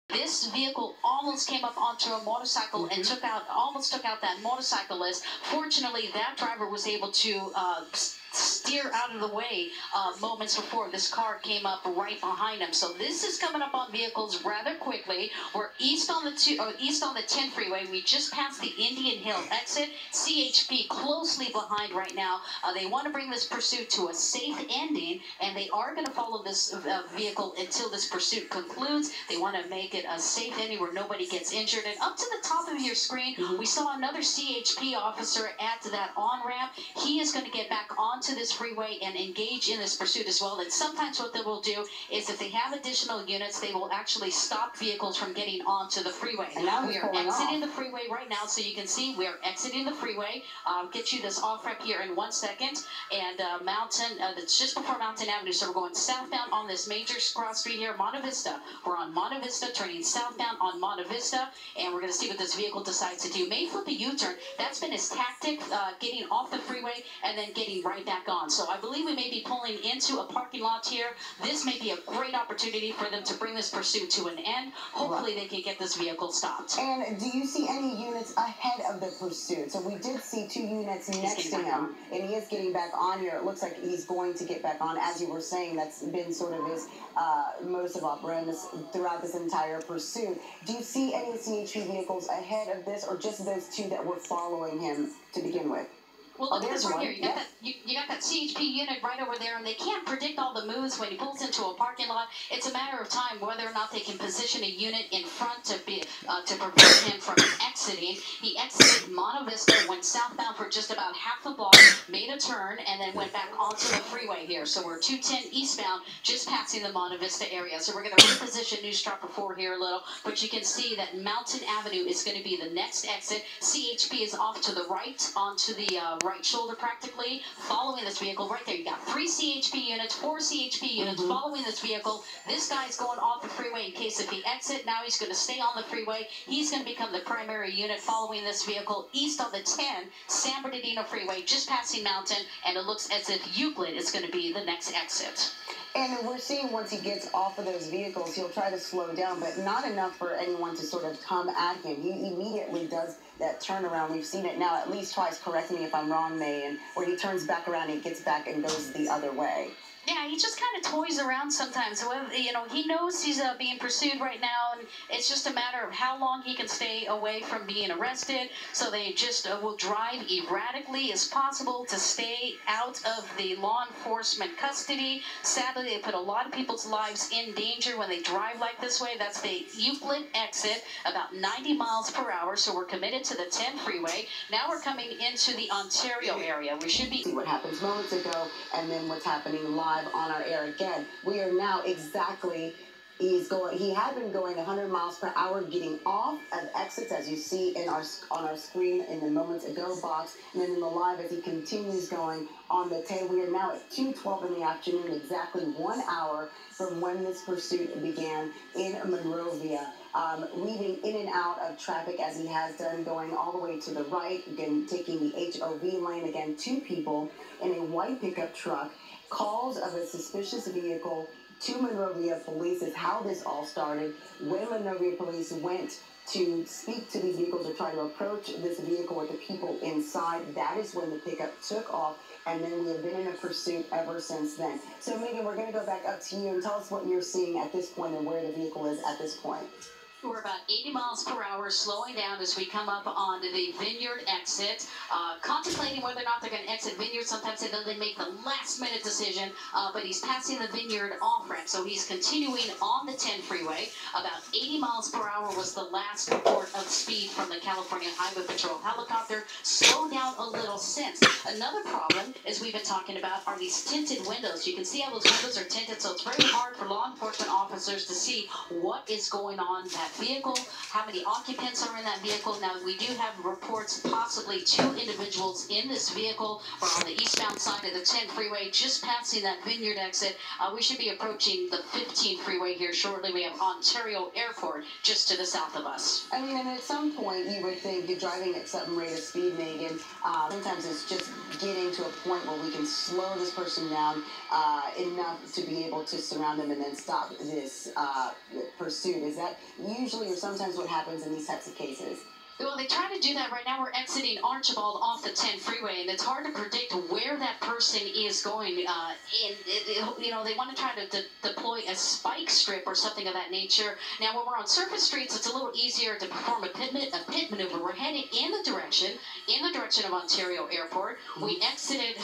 This vehicle almost came up onto a motorcycle and almost took out that motorcyclist. Fortunately, that driver was able to steer out of the way moments before this car came up right behind him. So this is coming up on vehicles rather quickly. We're east on the 10 freeway. We just passed the Indian Hill exit. CHP closely behind right now. They want to bring this pursuit to a safe ending, and they are going to follow this vehicle until this pursuit concludes. They want to make it a safe ending where nobody gets injured. And up to the top of your screen, we saw another CHP officer at that on-ramp. He is going to get back onto this freeway and engage in this pursuit as well. And sometimes what they will do is if they have additional units, they will actually stop vehicles from getting onto the freeway. And now we are exiting the freeway right now, so you can see we are exiting the freeway. I'll get you this off-ramp here in 1 second. And that's just before Mountain Avenue, so we're going southbound on this major cross street here, Monte Vista. We're on Monte Vista, turning southbound on Monte Vista, and we're going to see what this vehicle decides to do. May flip a U-turn. That's been his tactic, getting off the freeway and then getting right back on. So I believe we may be pulling into a parking lot here. This may be a great opportunity for them to bring this pursuit to an end. Hopefully they can get this vehicle stopped. And do you see any units ahead of the pursuit? So we did see 2 units next to him, and he is getting back on here. It looks like he's going to get back on. As you were saying, that's been sort of his modus operandi throughout this entire pursuit. Do you see any CHP vehicles ahead of this, or just those 2 that were following him to begin with? Well, look at this right here. You got that CHP unit right over there, and they can't predict all the moves when he pulls into a parking lot. It's a matter of time whether or not they can position a unit in front to prevent him from exiting. He exited Monte Vista, went southbound for just about half a block, made a turn, and then went back onto the freeway here. So we're 210 eastbound, just passing the Monte Vista area. So we're going to reposition News Drop before here a little, but you can see that Mountain Avenue is going to be the next exit. CHP is off to the right, onto the right shoulder practically, following this vehicle right there. You got 3 CHP units, 4 CHP units following this vehicle. This guy's going off the freeway in case if he exits. Now he's going to stay on the freeway. He's going to become the primary unit following this vehicle east on the 10 San Bernardino freeway, just passing Mountain, and it looks as if Euclid is going to be the next exit. And we're seeing once he gets off of those vehicles, he'll try to slow down, but not enough for anyone to sort of come at him. He immediately does that turnaround. We've seen it now at least twice, correct me if I'm wrong, May, and where he turns back around and he gets back and goes the other way. Yeah, he just kind of toys around sometimes. You know, he knows he's being pursued right now, and it's just a matter of how long he can stay away from being arrested. So they just will drive erratically as possible to stay out of the law enforcement custody. Sadly, they put a lot of people's lives in danger when they drive like this way. That's the Euclid exit, about 90 miles per hour. So we're committed to the 10 freeway. Now we're coming into the Ontario area. We should be... See what happens moments ago, and then what's happening live on our air again. We are now exactly, he had been going 100 miles per hour getting off of exits, as you see on our screen in the moments ago box, and then in the live as he continues going on the 10. We are now at 2:12 in the afternoon, exactly 1 hour from when this pursuit began in Monrovia, weaving in and out of traffic as he has done, going all the way to the right, again taking the HOV lane. Again, 2 people in a white pickup truck. Calls of a suspicious vehicle to Monrovia police is how this all started. When Monrovia police went to speak to these vehicles or try to approach this vehicle with the people inside, that is when the pickup took off, and then we have been in a pursuit ever since then. So Megan, we're going to go back up to you and tell us what you're seeing at this point and where the vehicle is at this point. We're about 80 miles per hour, slowing down as we come up onto the Vineyard exit. Contemplating whether or not they're going to exit Vineyard. Sometimes they make the last-minute decision, but he's passing the Vineyard off-ramp, so he's continuing on the 10 freeway. About 80 miles per hour was the last report of speed from the California Highway Patrol helicopter. Slowed down a little since. Another problem, as we've been talking about, are these tinted windows. You can see how those windows are tinted, so it's very hard for law enforcement officers to see what is going on that vehicle, how many occupants are in that vehicle. Now, we do have reports possibly 2 individuals in this vehicle. We're on the eastbound side of the 10 freeway, just passing that Vineyard exit. We should be approaching the 15 freeway here shortly. We have Ontario Airport just to the south of us. I mean, and at some point, you would think you're driving at some rate of speed, Megan. Sometimes it's just getting to a point where we can slow this person down enough to be able to surround them and then stop this pursuit. Is that you usually or sometimes what happens in these types of cases? Well, they try to do that right now. We're exiting Archibald off the 10 freeway, and it's hard to predict where that person is going. They want to try to deploy a spike strip or something of that nature. Now, when we're on surface streets, it's a little easier to perform a pit maneuver. We're heading in the direction of Ontario Airport. We exited.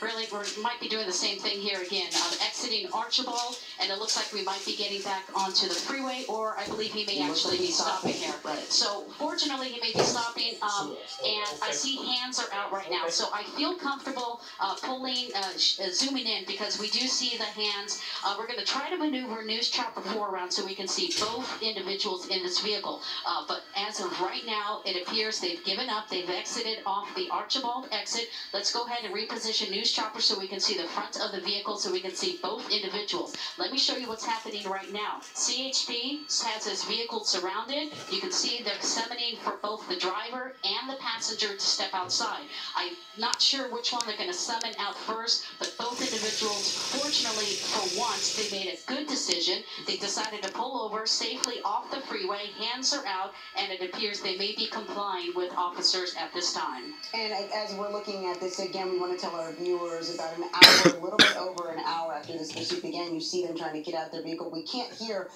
Really, we might be doing the same thing here again. Exiting Archibald, and it looks like we might be getting back onto the freeway, or I believe he may actually be stopping here. Right. So, fortunately, he may be stopping, and I see hands are out right now. So, I feel comfortable zooming in, because we do see the hands. We're going to try to maneuver News Chopper 4 around so we can see both individuals in this vehicle. But as of right now, it appears they've given up. They've exited off the Archibald exit. Let's go ahead and reposition News Chopper so we can see the front of the vehicle, so we can see both individuals. Let me show you what's happening right now. CHP has this vehicle surrounded. You can see they're summoning for both the driver and the passenger to step outside. I'm not sure which one they're going to summon out first, but both individuals, fortunately for once, they made a good decision. They decided to pull over safely off the freeway. Hands are out, and it appears they may be complying with officers at this time. And as we're looking at this again, we want to tell our viewers about an hour, a little bit over an hour after this pursuit began, you see them trying to get out their vehicle. We can't hear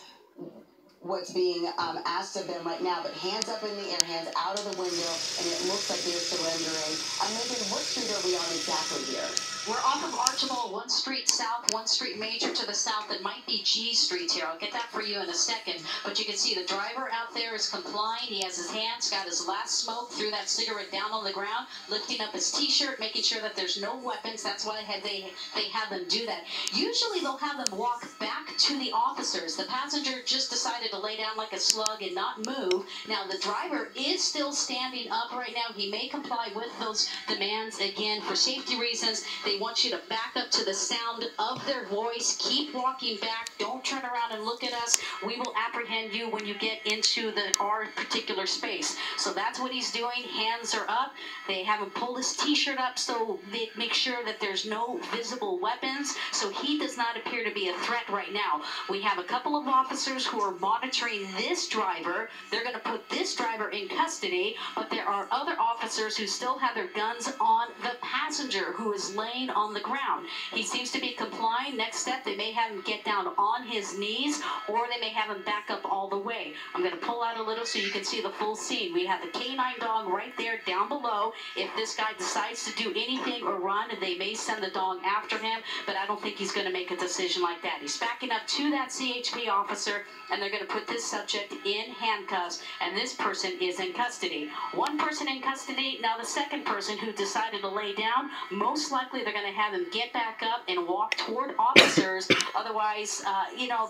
what's being asked of them right now, but hands up in the air, hands out of the window, and it looks like they're surrendering. Megan, what street are we on exactly here? We're off of Archibald, 1 street south, 1 street major to the south. It might be G Street here. I'll get that for you in a second. But you can see the driver out there is complying. He has his hands, got his last smoke, threw that cigarette down on the ground, lifting up his T-shirt, making sure that there's no weapons. That's why they have them do that. Usually they'll have them walk back to the officers. The passenger just decided to lay down like a slug and not move. Now, the driver is still standing up right now. He may comply with those demands. Again, for safety reasons, they want you to back up to the sound of their voice. Keep walking back. Don't turn around and look at us. We will apprehend you when you get into our particular space. So that's what he's doing. Hands are up. They have him pull his T-shirt up so they make sure that there's no visible weapons. So he does not appear to be a threat right now. We have a couple of officers who are monitoring this driver. They're going to put this driver in custody, but there are other officers who still have their guns on the passenger who is laying on the ground. He seems to be complying. Next step, they may have him get down on his knees, or they may have him back up all the way. I'm going to pull out a little so you can see the full scene. We have the canine dog right there down below. If this guy decides to do anything or run, they may send the dog after him, but I don't think he's going to make a decision like that. He's backing up to that CHP officer, and they're going to put this subject in handcuffs, and this person is in custody. One person in custody. Now the second person who decided to lay down, most likely they're going to have him get back up and walk toward officers. Otherwise,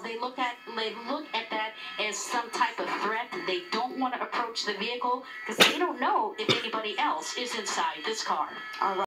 they look at that as some type of threat. They don't want to approach the vehicle because they don't know if anybody else is inside this car. All right.